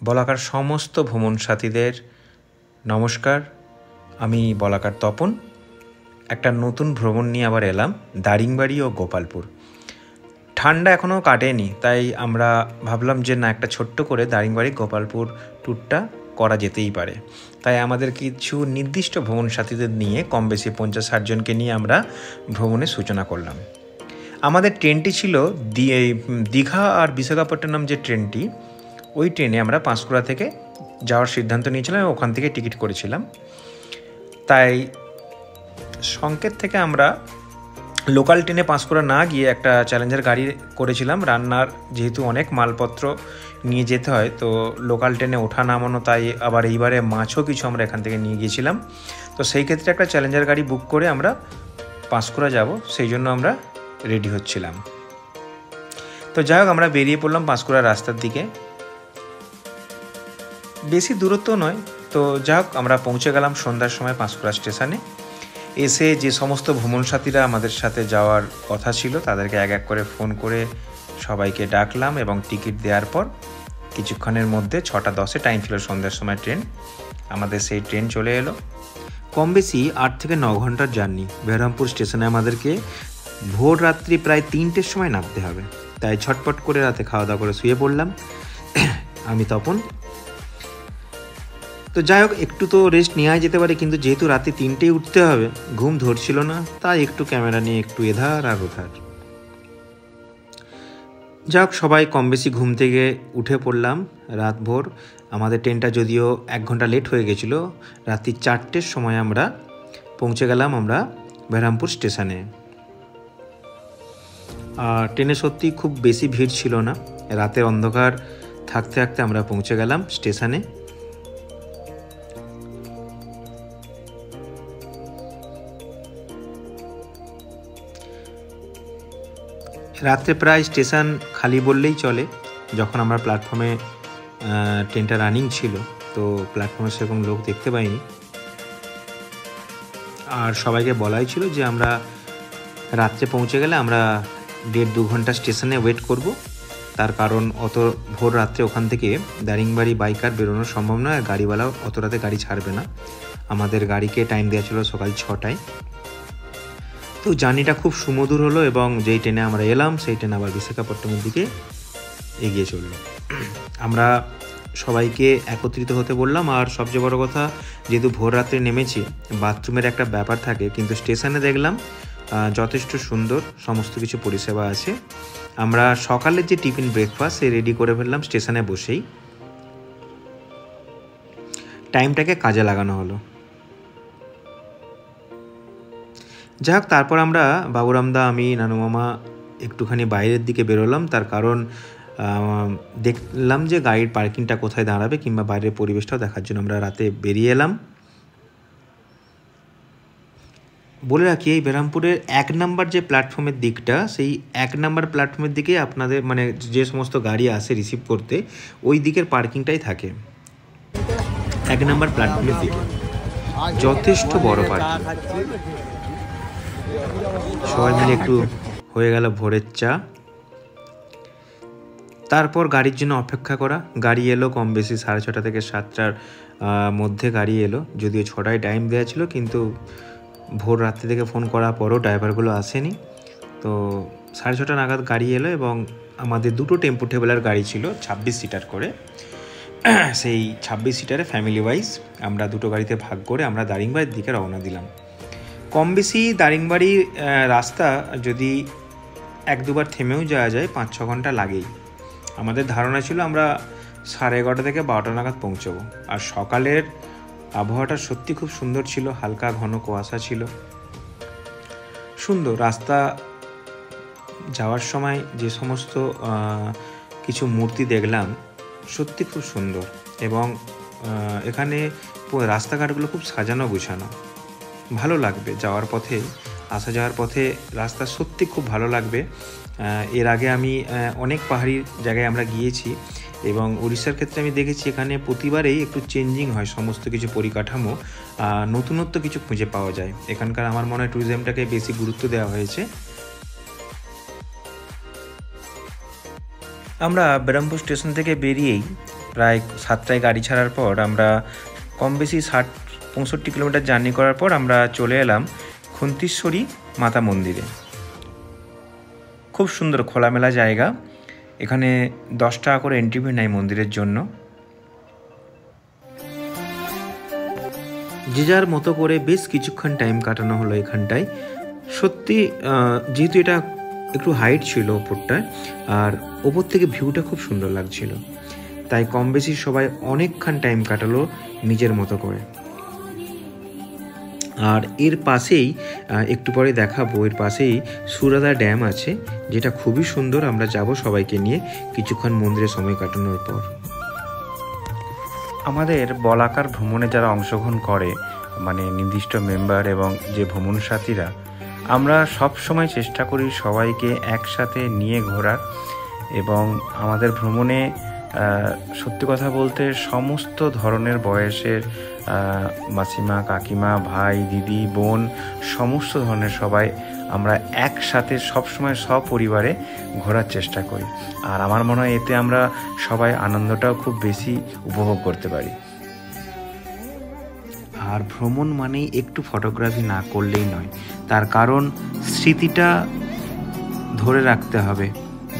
বলাকার সমস্ত ভ্রমণ সাথীদের নমস্কার। আমি বলাকার তপন। একটা নতুন ভ্রমণ নিয়ে আবার এলাম দারিংবাড়ি ও গোপালপুর। ঠান্ডা এখনও কাটেনি, তাই আমরা ভাবলাম যে না, একটা ছোট্ট করে দারিংবাড়ি গোপালপুর ট্যুরটা করা যেতেই পারে। তাই আমাদের কিছু নির্দিষ্ট ভ্রমণ সাথীদের নিয়ে কম বেশি 50-60 জনকে নিয়ে আমরা ভ্রমণের সূচনা করলাম। আমাদের ট্রেনটি ছিল দীঘা আর বিশাখাপট্টনম যে ট্রেনটি, ওই ট্রেনে আমরা পাঁশকুড়া থেকে যাওয়ার সিদ্ধান্ত নিয়েছিলাম এবং ওখান থেকে টিকিট করেছিলাম। তাই সংকেত থেকে আমরা লোকাল ট্রেনে পাঁশকুড়া না গিয়ে একটা চ্যালেঞ্জার গাড়ি করেছিলাম। রান্নার যেহেতু অনেক মালপত্র নিয়ে যেতে হয়, তো লোকাল ট্রেনে ওঠা নামানো, তাই আবার এইবারে মাছও কিছু আমরা এখান থেকে নিয়ে গিয়েছিলাম। তো সেই ক্ষেত্রে একটা চ্যালেঞ্জার গাড়ি বুক করে আমরা পাঁশকুড়া যাব, সেই জন্য আমরা রেডি হচ্ছিলাম। তো যাই হোক, আমরা বেরিয়ে পড়লাম পাঁশকুড়ার রাস্তার দিকে। বেশি দূরত্ব নয়, তো যাই হোক আমরা পৌঁছে গেলাম সন্ধ্যার সময় পাঁশকুড়া স্টেশনে। এসে যে সমস্ত ভ্রমণ সাথীরা আমাদের সাথে যাওয়ার কথা ছিল তাদেরকে এক এক করে ফোন করে সবাইকে ডাকলাম এবং টিকিট দেওয়ার পর কিছুক্ষণের মধ্যে 6:10 টাইম ছিল, সন্ধ্যার সময় ট্রেন। আমাদের সেই ট্রেন চলে এলো। কম বেশি 8 থেকে 9 ঘন্টার জার্নি। বেরহামপুর স্টেশনে আমাদেরকে ভোর রাত্রি প্রায় 3টের সময় নামতে হবে, তাই ছটপট করে রাতে খাওয়া দাওয়া করে শুয়ে পড়লাম। আমি তপন। তো যাই হোক, একটু তো রেস্ট নেওয়াই যেতে পারে, কিন্তু যেহেতু রাতে 3টেই উঠতে হবে, ঘুম ধরছিল না, তাই একটু ক্যামেরা নিয়ে একটু এধার আর ওধার। যাই হোক, সবাই কম বেশি ঘুম থেকে উঠে পড়লাম রাত ভোর। আমাদের ট্রেনটা যদিও 1 ঘন্টা লেট হয়ে গেছিলো, রাত্রি 4টের সময় আমরা পৌঁছে গেলাম আমরা বেরহামপুর স্টেশনে। আর ট্রেনে সত্যি খুব বেশি ভিড় ছিল না। রাতের অন্ধকার থাকতে থাকতে আমরা পৌঁছে গেলাম স্টেশনে। রাত্রে প্রায় স্টেশন খালি বললেই চলে। যখন আমরা প্ল্যাটফর্মে ট্রেনটা রানিং ছিল, তো প্ল্যাটফর্মে সেরকম লোক দেখতে পাইনি। আর সবাইকে বলাই ছিল যে আমরা রাত্রে পৌঁছে গেলে আমরা 1.5-2 ঘন্টা স্টেশনে ওয়েট করব। তার কারণ অত ভোর রাত্রে ওখান থেকে দারিংবাড়ি বাইকার বেরোনো সম্ভব নয়, গাড়িওয়ালাও অত রাতে গাড়ি ছাড়বে না। আমাদের গাড়িকে টাইম দেওয়া ছিল সকাল 6টায়। তো জার্নিটা খুব সুমধুর হলো এবং যেই ট্রেনে আমরা এলাম সেই ট্রেন আবার বিশাখাপট্টনমের দিকে এগিয়ে চলল। আমরা সবাইকে একত্রিত হতে বললাম। আর সবচেয়ে বড় কথা, যেহেতু ভোর রাত্রে নেমেছি, বাথরুমের একটা ব্যাপার থাকে, কিন্তু স্টেশনে দেখলাম যথেষ্ট সুন্দর সমস্ত কিছু পরিষেবা আছে। আমরা সকালের যে টিফিন ব্রেকফাস্ট সে রেডি করে ফেললাম স্টেশনে বসেই। টাইমটাকে কাজে লাগানো হলো। যাই হোক, তারপর আমরা বাবুরামদা, আমি, নানু মামা একটুখানি বাইরের দিকে বেরোলাম। তার কারণ দেখলাম যে গাড়ির পার্কিংটা কোথায় দাঁড়াবে কিংবা বাইরের পরিবেশটাও দেখার জন্য আমরা রাতে বেরিয়ে এলাম। বলে রাখি, এই বেরহামপুরের 1 নম্বর যে প্ল্যাটফর্মের দিকটা, সেই 1 নম্বর প্ল্যাটফর্মের দিকে আপনাদের মানে যে সমস্ত গাড়ি আসে রিসিভ করতে, ওই দিকের পার্কিংটাই থাকে 1 নম্বর প্ল্যাটফর্মের দিকে। যথেষ্ট বড় পার্কিং। সবাই মিলে একটু হয়ে গেল ভোরের চা। তারপর গাড়ির জন্য অপেক্ষা করা। গাড়ি এলো কম বেশি 6:30 থেকে 7টার মধ্যে গাড়ি এলো। যদিও 6টায় টাইম দেওয়া ছিল, কিন্তু ভোর রাত্রি থেকে ফোন করার পরও ড্রাইভারগুলো আসেনি। তো 6:30 নাগাদ গাড়ি এলো এবং আমাদের 2টো টেম্পো ট্রাভেলার গাড়ি ছিল 26 সিটার করে। সেই 26 সিটারে ফ্যামিলি ওয়াইজ আমরা 2টো গাড়িতে ভাগ করে আমরা দারিংবাড়ির দিকে রওনা দিলাম। কম বেশি দারিংবাড়ি রাস্তা যদি 1-2বার থেমেও যাওয়া যায়, 5-6 ঘন্টা লাগেই। আমাদের ধারণা ছিল আমরা 11:30 থেকে 12টা নাগাদ পৌঁছবো। আর সকালের আবহাওয়াটা সত্যি খুব সুন্দর ছিল, হালকা ঘন কুয়াশা ছিল, সুন্দর রাস্তা। যাওয়ার সময় যে সমস্ত কিছু মূর্তি দেখলাম, সত্যি খুব সুন্দর। এবং এখানে রাস্তাঘাটগুলো খুব সাজানো গুছানো, ভালো লাগবে যাওয়ার পথে, আসা যাওয়ার পথে রাস্তা সত্যি খুব ভালো লাগবে। এর আগে আমি অনেক পাহাড়ি জায়গায় আমরা গিয়েছি এবং উড়িষ্যার ক্ষেত্রে আমি দেখেছি এখানে প্রতিবারেই একটু চেঞ্জিং হয় সমস্ত কিছু পরিকাঠামো, নতুনত্ব কিছু খুঁজে পাওয়া যায়। এখানকার আমার মনে হয় ট্যুরিজমটাকে বেশি গুরুত্ব দেওয়া হয়েছে। আমরা বেরহামপুর স্টেশন থেকে বেরিয়েই প্রায় 7টায় গাড়ি ছাড়ার পর আমরা কম বেশি 60-65 কিলোমিটার জার্নি করার পর আমরা চলে এলাম খুন্তিশ্বরী মাতা মন্দিরে। খুব সুন্দর খোলামেলা জায়গা, এখানে 10 টাকা করে এন্ট্রি ফি নেয় মন্দিরের জন্য। যে যার মতো করে বেশ কিছুক্ষণ টাইম কাটানো হলো এখানটায়। সত্যি যেহেতু এটা একটু হাইট ছিল ওপরটায়, আর ওপর থেকে ভিউটা খুব সুন্দর লাগছিল, তাই কম বেশি সবাই অনেকক্ষণ টাইম কাটালো নিজের মতো করে। আর এর পাশেই একটু পরে দেখাবো, এর পাশেই সুরাদা ড্যাম আছে, যেটা খুবই সুন্দর। আমরা যাব সবাইকে নিয়ে কিছুক্ষণ মন্দিরে সময় কাটানোর পর। আমাদের বলাকার ভ্রমণে যারা অংশগ্রহণ করে, মানে নির্দিষ্ট মেম্বার এবং যে ভ্রমণ সাথীরা, আমরা সব সময় চেষ্টা করি সবাইকে একসাথে নিয়ে ঘোরার। এবং আমাদের ভ্রমণে সত্যি কথা বলতে সমস্ত ধরনের বয়সের মাসিমা, কাকিমা, ভাই, দিদি, বোন, সমস্ত ধরনের সবাই আমরা একসাথে সবসময় সপরিবারে ঘোরার চেষ্টা করি। আর আমার মনে হয় এতে আমরা সবাই আনন্দটাও খুব বেশি উপভোগ করতে পারি। আর ভ্রমণ মানেই একটু ফটোগ্রাফি না করলেই নয়, তার কারণ স্মৃতিটা ধরে রাখতে হবে।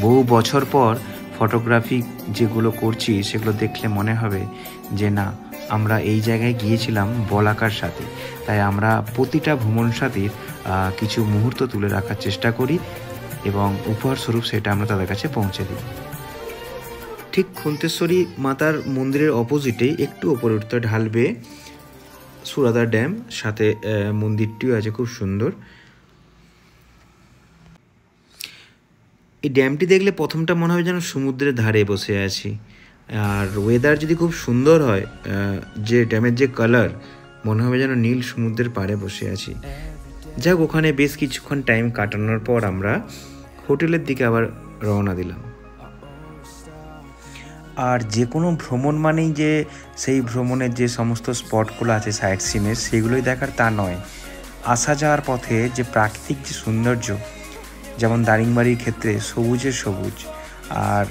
বহু বছর পর ফটোগ্রাফি যেগুলো করছি সেগুলো দেখলে মনে হবে যে না, আমরা এই জায়গায় গিয়েছিলাম বলাকার সাথে। তাই আমরা প্রতিটা ভ্রমণ সাথীর কিছু মুহূর্ত তুলে রাখার চেষ্টা করি এবং উপহার স্বরূপ সেটা আমরা তাদের কাছে পৌঁছে দিই। ঠিক খুন্তেশ্বরী মাতার মন্দিরের অপোজিটে একটু ওপরে উঠতে ঢালবে সুরাদা ড্যাম, সাথে মন্দিরটিও আছে খুব সুন্দর। এই ড্যামটি দেখলে প্রথমটা মনে হবে যেন সমুদ্রের ধারে বসে আছি। আর ওয়েদার যদি খুব সুন্দর হয়, যে ড্যামের যে কালার, মনে হবে যেন নীল সমুদ্রের পাড়ে বসে আছি। যাক, ওখানে বেশ কিছুক্ষণ টাইম কাটানোর পর আমরা হোটেলের দিকে আবার রওনা দিলাম। আর যে কোনো ভ্রমণ মানেই যে সেই ভ্রমণের যে সমস্ত স্পটগুলো আছে সাইট সিনের, সেগুলোই দেখার তা নয়। আসা যাওয়ার পথে যে প্রাকৃতিক যে সৌন্দর্য, যেমন দারিংবাড়ির ক্ষেত্রে সবুজের সবুজ, আর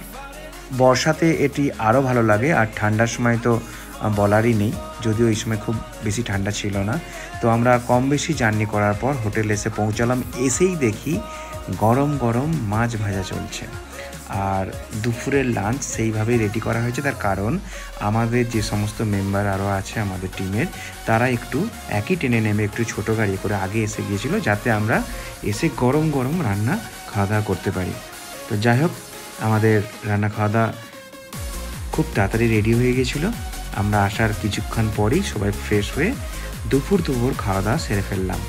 বর্ষাতে এটি আরও ভালো লাগে। আর ঠান্ডার সময় তো বলারই নেই, যদিও এই সময় খুব বেশি ঠান্ডা ছিল না। তো আমরা কম বেশি জার্নি করার পর হোটেলে এসে পৌঁছালাম। এসেই দেখি গরম গরম মাছ ভাজা চলছে, আর দুপুরের লাঞ্চ সেইভাবেই রেডি করা হয়েছে। তার কারণ আমাদের যে সমস্ত মেম্বার আরও আছে আমাদের টিমের, তারা একটু একই ট্রেনে নেমে একটু ছোটো গাড়ি করে আগে এসে গিয়েছিল, যাতে আমরা এসে গরম গরম রান্না খাওয়া দাওয়া করতে পারি। তো যাই হোক, আমাদের রান্না খাওয়া দাওয়া খুব তাড়াতাড়ি রেডি হয়ে গেছিলো। আমরা আসার কিছুক্ষণ পরেই সবাই ফ্রেশ হয়ে দুপুর খাওয়া দাওয়া সেরে ফেললাম।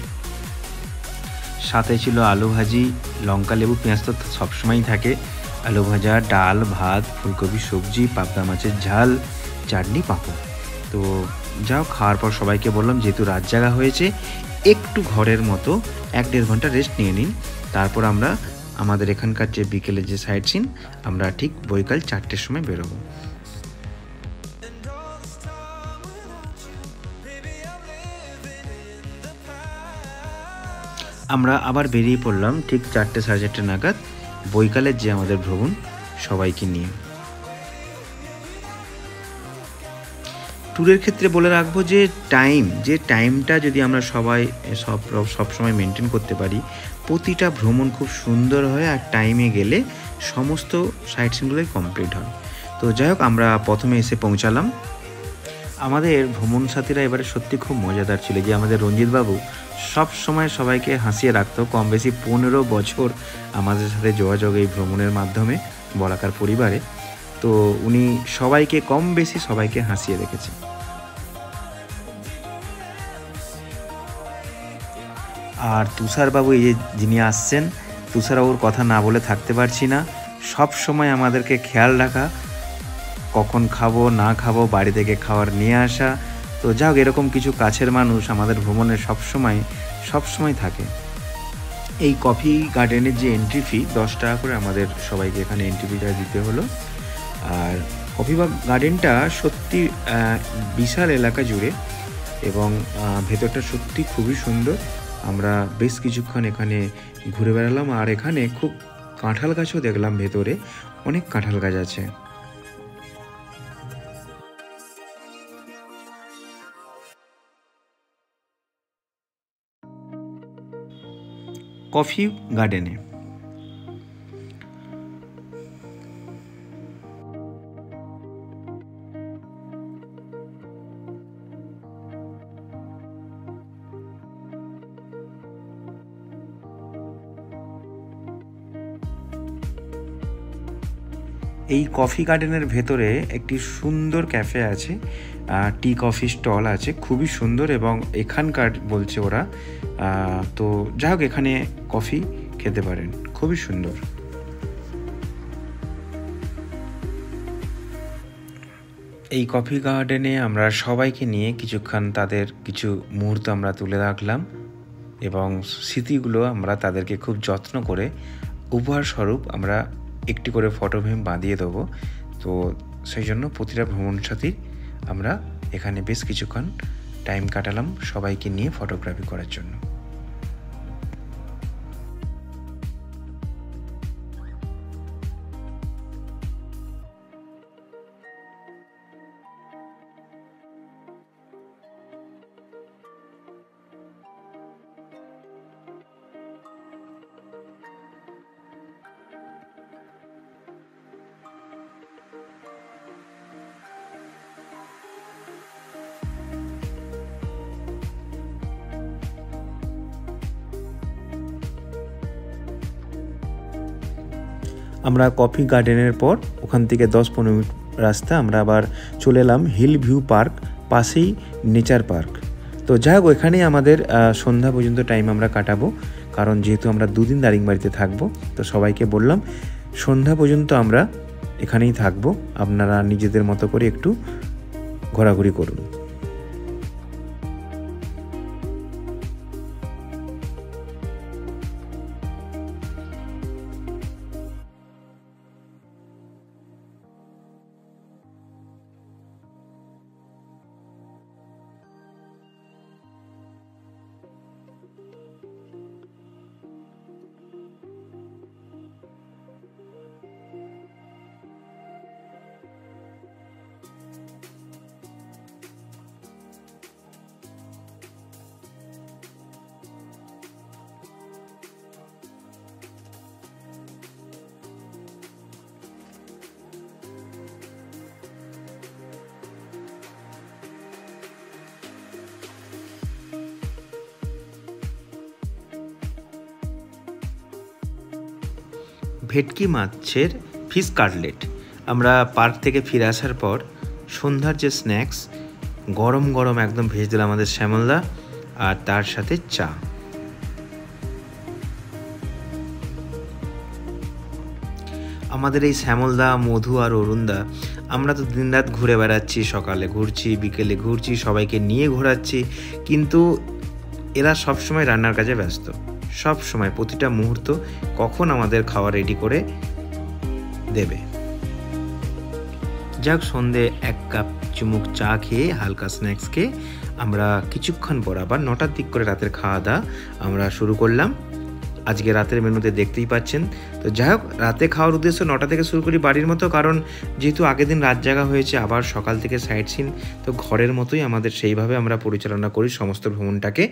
সাথে ছিল আলু ভাজি, লঙ্কা, লেবু, পেঁয়াজ তো সবসময়ই থাকে, আলু ভাজা, ডাল, ভাত, ফুলকপি সবজি, পাবদা মাছের ঝাল, চাটনি, পাঁপড়। তো যাও, খাওয়ার পর সবাইকে বললাম যেহেতু রাত জাগা হয়েছে, একটু ঘরের মতো 1-1.5 ঘন্টা রেস্ট নিয়ে নিন। তারপর আমরা আমাদের এখানকার যে বিকেলের যে সাইট সিন, আমরা ঠিক বৈকাল 4টের সময় বেরোবো। আমরা আবার বেরিয়ে পড়লাম ঠিক 4টে সাড়ে 4টে নাগাদ বৈকালের যে আমাদের ভ্রমণ, সবাইকে নিয়ে। ট্যুরের ক্ষেত্রে বলে রাখবো যে টাইমটা যদি আমরা সবাই সবসময় মেনটেন করতে পারি, প্রতিটা ভ্রমণ খুব সুন্দর হয়, আর টাইমে গেলে সমস্ত সাইট সিনগুলোই কমপ্লিট হয়। তো যাই হোক, আমরা প্রথমে এসে পৌঁছালাম। আমাদের ভ্রমণ সাথীরা এবারে সত্যি খুব মজাদার ছিল। যে আমাদের রঞ্জিতবাবু সব সময় সবাইকে হাসিয়ে রাখতো। কম বেশি 15 বছর আমাদের সাথে যোগাযোগ এই ভ্রমণের মাধ্যমে বলাকার পরিবারে। তো উনি কম বেশি সবাইকে হাসিয়ে রেখেছে। আর তুষারবাবু, এই যে যিনি আসছেন, তুষারবাবুর কথা না বলে থাকতে পারছি না। সব সময় আমাদেরকে খেয়াল রাখা, কখন খাবো না খাবো, বাড়ি থেকে খাবার নিয়ে আসা। তো যাক, এরকম কিছু কাছের মানুষ আমাদের ভ্রমণে সবসময় থাকে। এই কফি গার্ডেনের যে এন্ট্রি ফি 10 টাকা করে আমাদের সবাইকে এখানে এন্ট্রি ফিটা দিতে হলো। আর কফি গার্ডেনটা সত্যি বিশাল এলাকা জুড়ে, এবং ভেতরটা সত্যি খুবই সুন্দর। আমরা বেশ কিছুক্ষণ এখানে ঘুরে বেড়ালাম। আর এখানে খুব কাঁঠাল গাছও দেখলাম, ভেতরে অনেক কাঁঠাল গাছ আছে। কফি গার্ডেনে। এই কফি গার্ডেনের ভেতরে একটি সুন্দর ক্যাফে আছে, টি কফি স্টল আছে, খুবই সুন্দর এবং এখানকার বলছে ওরা, তো যাই হোক এখানে কফি খেতে পারেন, খুবই সুন্দর। এই কফি গার্ডেনে আমরা সবাইকে নিয়ে কিছুক্ষণ তাদের কিছু মুহূর্ত আমরা তুলে রাখলাম এবং স্মৃতিগুলো আমরা তাদেরকে খুব যত্ন করে উপহার স্বরূপ আমরা একটি করে ফটো ফ্রেম বাঁধিয়ে দেবো। তো সেই জন্য প্রতিটা ভ্রমণ সাথী আমরা এখানে বেশ কিছুক্ষণ টাইম কাটালাম সবাইকে নিয়ে ফটোগ্রাফি করার জন্য। আমরা কফি গার্ডেনের পর ওখান থেকে 10-15 মিনিট রাস্তা আমরা আবার চলে এলাম হিল ভিউ পার্ক, পাশেই নেচার পার্ক। তো যাই হোক এখানেই আমাদের সন্ধ্যা পর্যন্ত টাইম আমরা কাটাবো, কারণ যেহেতু আমরা 2 দিন দারিংবাড়িতে থাকবো। তো সবাইকে বললাম সন্ধ্যা পর্যন্ত আমরা এখানেই থাকবো, আপনারা নিজেদের মতো করে একটু ঘোরাঘুরি করুন। ভেটকি মাছের ফিশ কাটলেট আমরা পার্ক থেকে ফিরে আসার পর সন্ধ্যার যে স্ন্যাক্স, গরম গরম একদম ভেজে দিল আমাদের শ্যামলদা, আর তার সাথে চা। আমাদের এই শ্যামলদা, মধু আর অরুণদা আমরা তো দিনরাত ঘুরে বেড়াচ্ছি, সকালে ঘুরছি, বিকেলে ঘুরছি, সবাইকে নিয়ে ঘোরাচ্ছি, কিন্তু এরা সবসময় রান্নার কাজে ব্যস্ত, সব সময় প্রতিটা মুহূর্ত কখন আমাদের খাওয়া রেডি করে দেবে। যাক সন্ধে 1 কাপ চুমুক চা খেয়ে হালকা স্ন্যাক্স খেয়ে আমরা কিছুক্ষণ পর আবার 9টার দিক করে রাতের খাওয়া দাওয়া আমরা শুরু করলাম। আজকে রাতের মেনুতে দেখতেই পাচ্ছেন। তো যাই হোক রাতে খাওয়ার উদ্দেশ্য 9টা থেকে শুরু করি বাড়ির মতো, কারণ যেহেতু আগের দিন রাত জাগা হয়েছে, আবার সকাল থেকে সাইট সিন, তো ঘরের মতোই আমাদের সেইভাবে আমরা পরিচালনা করি সমস্ত ভ্রমণটাকে,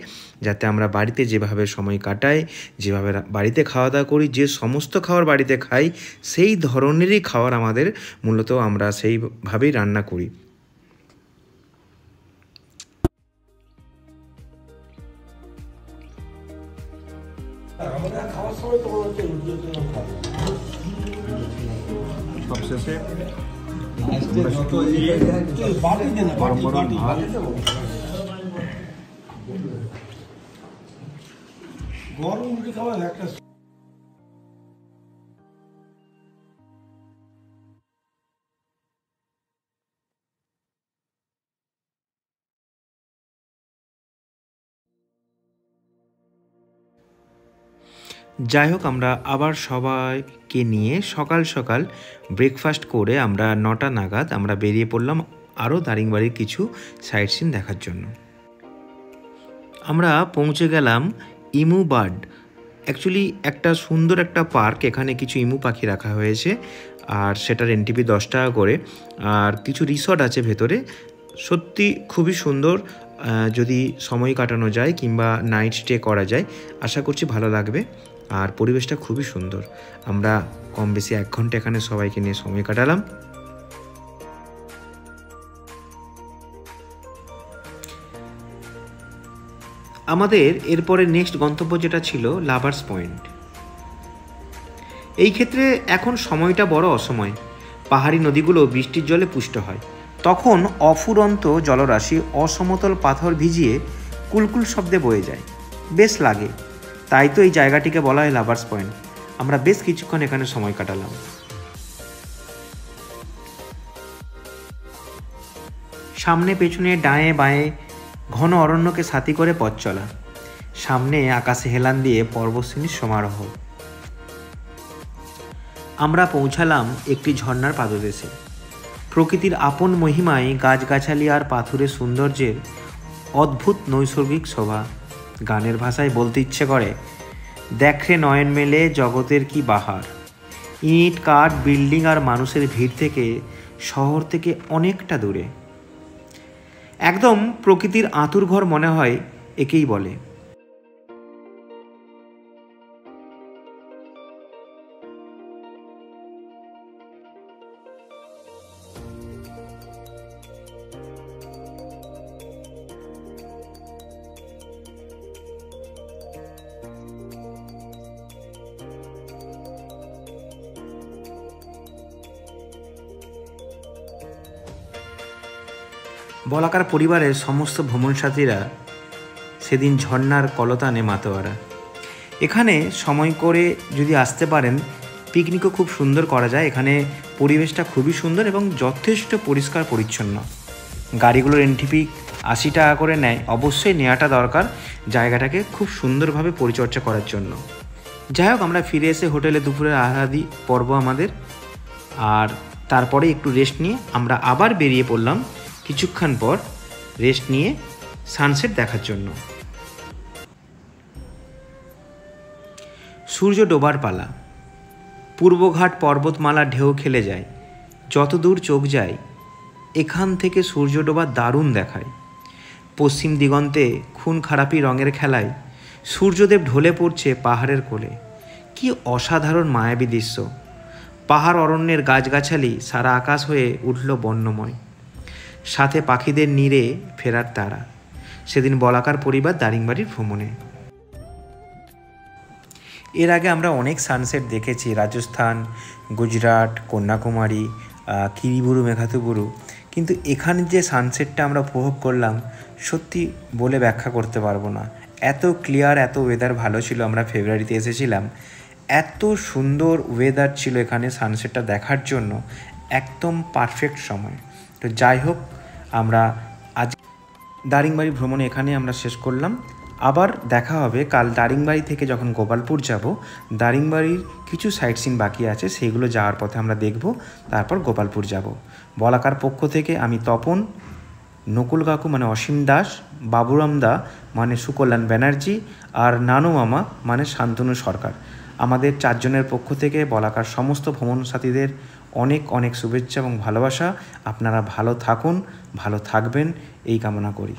যাতে আমরা বাড়িতে যেভাবে সময় কাটাই, যেভাবে বাড়িতে খাওয়া দাওয়া করি, যে সমস্ত খাবার বাড়িতে খাই সেই ধরনেরই খাবার আমাদের মূলত আমরা সেইভাবেই রান্না করি। সবশেষে গরম গরম ভাত, গরম রুটি খাওয়া একটা। যাই হোক আমরা আবার সবাইকে নিয়ে সকাল সকাল ব্রেকফাস্ট করে আমরা 9টা নাগাদ আমরা বেরিয়ে পড়লাম আরও দারিংবাড়ির কিছু সাইট সিন দেখার জন্য। আমরা পৌঁছে গেলাম ইমু বার্ড, অ্যাকচুয়ালি একটা সুন্দর একটা পার্ক, এখানে কিছু ইমু পাখি রাখা হয়েছে আর সেটার এন্ট্রি 10 টাকা করে, আর কিছু রিসর্ট আছে ভেতরে, সত্যি খুবই সুন্দর। যদি সময় কাটানো যায় কিংবা নাইট স্টে করা যায়, আশা করছি ভালো লাগবে। আর পরিবেশটা খুবই সুন্দর। আমরা কম বেশি 1 ঘন্টা এখানে সবাইকে নিয়ে সময় কাটালাম। আমাদের এরপরে নেক্সট গন্তব্য যেটা ছিল লাভার্স পয়েন্ট। এই ক্ষেত্রে এখন সময়টা বড় অসময়। পাহাড়ি নদীগুলো বৃষ্টির জলে পুষ্ট হয়। তখন অফুরন্ত জলরাশি অসমতল পাথর ভিজিয়ে কুলকুল শব্দে বয়ে যায়, বেশ লাগে। তাই তো এই জায়গাটিকে বলা হয় লাভার্স পয়েন্ট। আমরা বেশ কিছুক্ষণ এখানে সময় কাটালাম। সামনে পেছনে ডায়ে বাঁয়ে ঘন অরণ্যকে সাথী করে পথ চলা। সামনে আকাশে হেলান দিয়ে পর্বতশ্রেণীর সমারোহ। আমরা পৌঁছালাম একটি ঝর্ণার পাদদেশে। প্রকৃতির আপন মহিমায় গাছগাছালি আর পাথুরের সৌন্দর্যের অদ্ভুত নৈসর্গিক শোভা। গানের ভাষায় বলতে ইচ্ছে করে, দেখরে নয়ন মেলে জগতের কি বাহার। ইট কাঠ বিল্ডিং আর মানুষের ভিড় থেকে শহর থেকে অনেকটা দূরে একদম প্রকৃতির আঁতুর ঘর মনে হয়, একেই বলে। বলাকার পরিবারের সমস্ত ভ্রমণসাথীরা সেদিন ঝর্ণার কলতানে মাতোয়ারা। এখানে সময় করে যদি আসতে পারেন, পিকনিকও খুব সুন্দর করা যায়। এখানে পরিবেশটা খুবই সুন্দর এবং যথেষ্ট পরিষ্কার পরিচ্ছন্ন। গাড়িগুলোর এন্ট্রি 80 টাকা করে নেয়। অবশ্যই নেওয়াটা দরকার জায়গাটাকে খুব সুন্দরভাবে পরিচর্যা করার জন্য। যাই হোক, আমরা ফিরে এসে হোটেলে দুপুরের আহারাদি পর্ব আমাদের, আর তারপরে একটু রেস্ট নিয়ে আমরা আবার বেরিয়ে পড়লাম কিছুক্ষণ পর রেস্ট নিয়ে সানসেট দেখার জন্য। সূর্য ডোবার পালা। পূর্বঘাট পর্বতমালা ঢেউ খেলে যায়। যত দূর চোখ যায় এখান থেকে সূর্য ডোবা দারুণ দেখায়। পশ্চিম দিগন্তে খুন খারাপি রঙের খেলায় সূর্যদেব ঢলে পড়ছে পাহাড়ের কোলে। কি অসাধারণ মায়াবী দৃশ্য! পাহাড় অরণ্যের গাছগাছালি সারা আকাশ হয়ে উঠল বর্ণময়। সাথে পাখিদের নীড়ে ফেরার তারা। সেদিন বলাকার পরিবার দারিংবাড়ির ভ্রমণে। এর আগে আমরা অনেক সানসেট দেখেছি, রাজস্থান, গুজরাট, কন্যাকুমারী, কিরিবুরু, মেঘাতুবুরু, কিন্তু এখানে যে সানসেটটা আমরা উপভোগ করলাম সত্যি বলে ব্যাখ্যা করতে পারবো না। এত ক্লিয়ার, এত ওয়েদার ভালো ছিল। আমরা ফেব্রুয়ারিতে এসেছিলাম, এত সুন্দর ওয়েদার ছিল এখানে সানসেটটা দেখার জন্য, একদম পারফেক্ট সময়। তো যাই হোক, আমরা আজ দারিংবাড়ি ভ্রমণে এখানে আমরা শেষ করলাম। আবার দেখা হবে কাল। দারিংবাড়ি থেকে যখন গোপালপুর যাব, দারিংবাড়ির কিছু সাইট সিন বাকি আছে, সেইগুলো যাওয়ার পথে আমরা দেখব, তারপর গোপালপুর যাব। বলাকার পক্ষ থেকে আমি তপন, নকুল কাকু মানে অসীম দাস, বাবুরাম দা মানে সুকল্যাণ ব্যানার্জি, আর নানু মামা মানে শান্তনু সরকার, আমাদের 4 জনের পক্ষ থেকে বলাকার সমস্ত ভ্রমণ সাথীদের অনেক অনেক শুভেচ্ছা এবং ভালোবাসা। আপনারা ভালো থাকুন, ভালো থাকবেন এই কামনা করি।